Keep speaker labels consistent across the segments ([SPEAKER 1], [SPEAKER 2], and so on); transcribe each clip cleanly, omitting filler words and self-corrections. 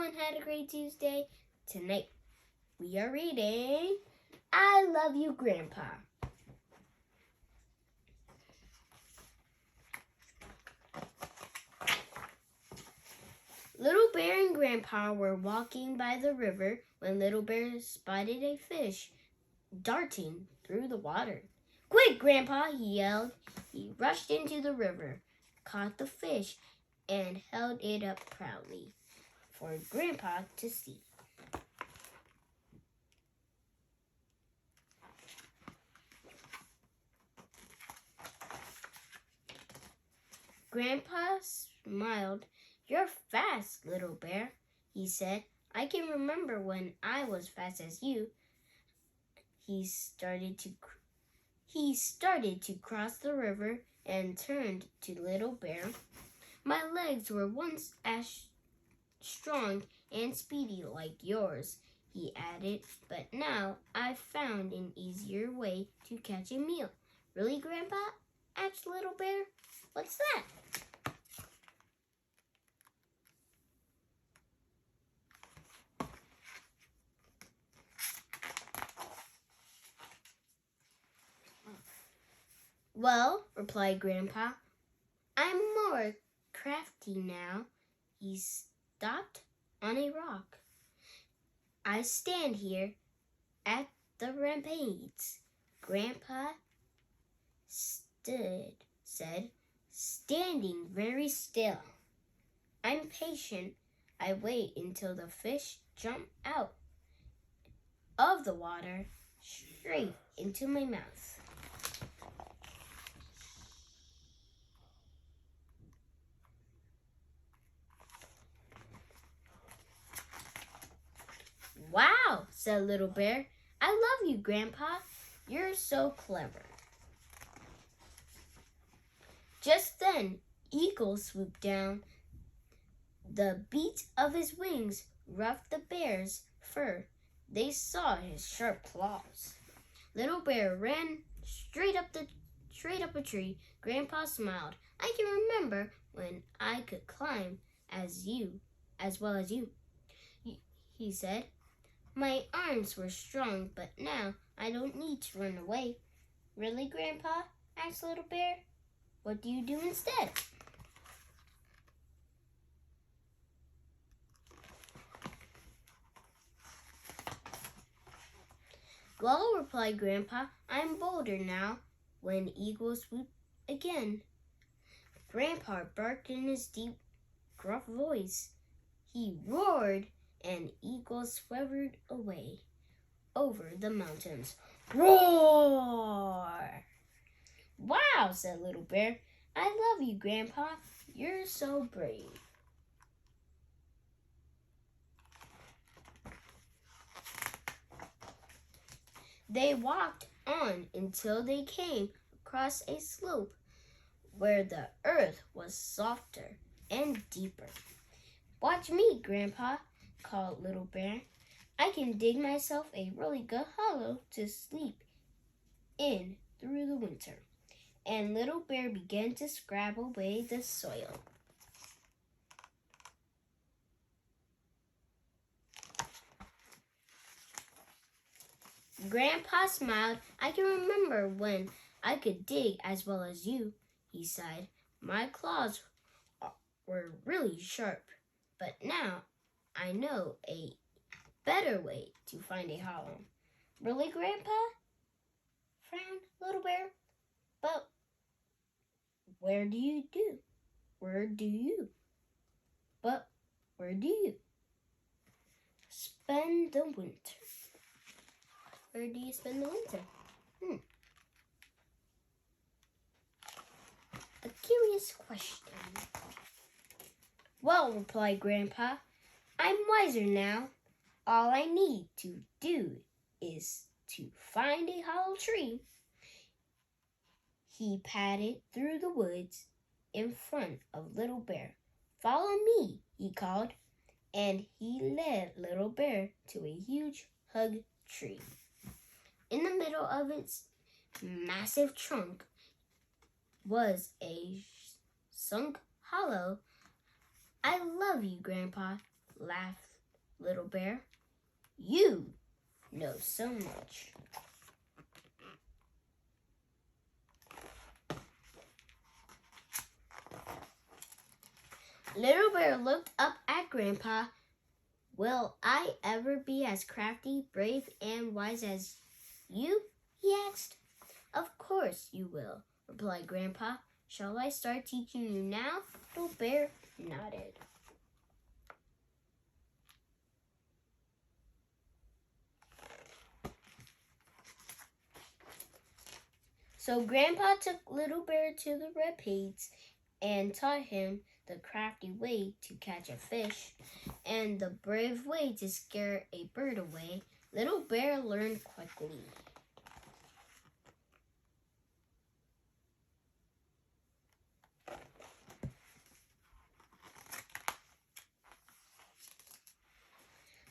[SPEAKER 1] everyone had a great Tuesday. Tonight, we are reading I Love You, Grandpa. Little Bear and Grandpa were walking by the river when Little Bear spotted a fish darting through the water. "Quick, Grandpa!" he yelled. He rushed into the river, caught the fish, and held it up proudly for Grandpa to see. Grandpa smiled. "You're fast, Little Bear," he said. "I can remember when I was fast as you." He started to cross the river and turned to Little Bear. "My legs were once as strong and speedy like yours," he added, "but now I've found an easier way to catch a meal." "Really, Grandpa?" asked Little Bear. "What's that?" "Well," replied Grandpa, "I'm more crafty now." He stopped on a rock. "I stand here at the rampades," Grandpa said, standing very still. "I'm patient. I wait until the fish jump out of the water straight into my mouth." "Wow," said Little Bear. "I love you, Grandpa. You're so clever." Just then, Eagle swooped down. The beat of his wings ruffled the bear's fur. They saw his sharp claws. Little Bear ran straight up a tree. Grandpa smiled. "I can remember when I could climb as well as you," he said. "My arms were strong, but now I don't need to run away." "Really, Grandpa?" asked Little Bear. "What do you do instead?" "Well," replied Grandpa, "I'm bolder now." When Eagle swooped again, Grandpa barked in his deep, gruff voice. He roared, and Eagle swerved away over the mountains. "Roar!" "Wow," said Little Bear. "I love you, Grandpa. You're so brave." They walked on until they came across a slope where the earth was softer and deeper. "Watch me, Grandpa," called Little Bear. "I can dig myself a really good hollow to sleep in through the winter." And Little Bear began to scrub away the soil. Grandpa smiled. "I can remember when I could dig as well as you," he sighed. "My claws were really sharp, but now I know a better way to find a hollow." "Really, Grandpa?" frowned Little Bear. "But where do you spend the winter?" Where do you spend the winter? A curious question. "Well," replied Grandpa, "I'm wiser now. All I need to do is to find a hollow tree." He padded through the woods in front of Little Bear. "Follow me," he called, and he led Little Bear to a huge hug tree. In the middle of its massive trunk was a sunk hollow. "I love you, Grandpa," laughed Little Bear. You know so much. Little Bear looked up at Grandpa. Will I ever be as crafty, brave, and wise as you? He asked. Of course you will, replied Grandpa. Shall I start teaching you now? Little Bear nodded. So Grandpa took Little Bear to the rapids and taught him the crafty way to catch a fish and the brave way to scare a bird away. Little Bear learned quickly.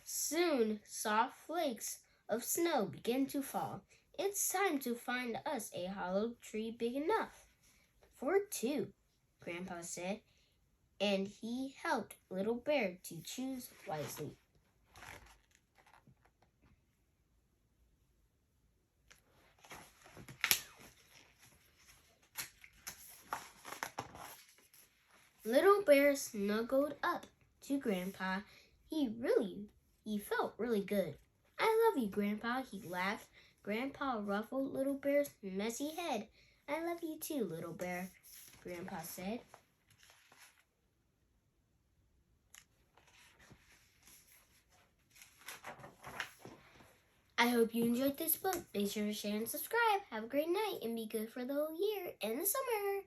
[SPEAKER 1] Soon, soft flakes of snow began to fall. It's time to find us a hollow tree big enough for two, Grandpa said, and he helped Little Bear to choose wisely. Little Bear snuggled up to Grandpa. He felt really good. I love you, Grandpa, he laughed. Grandpa ruffled Little Bear's messy head. I love you too, Little Bear, Grandpa said. I hope you enjoyed this book. Be sure to share and subscribe. Have a great night and be good for the whole year and the summer.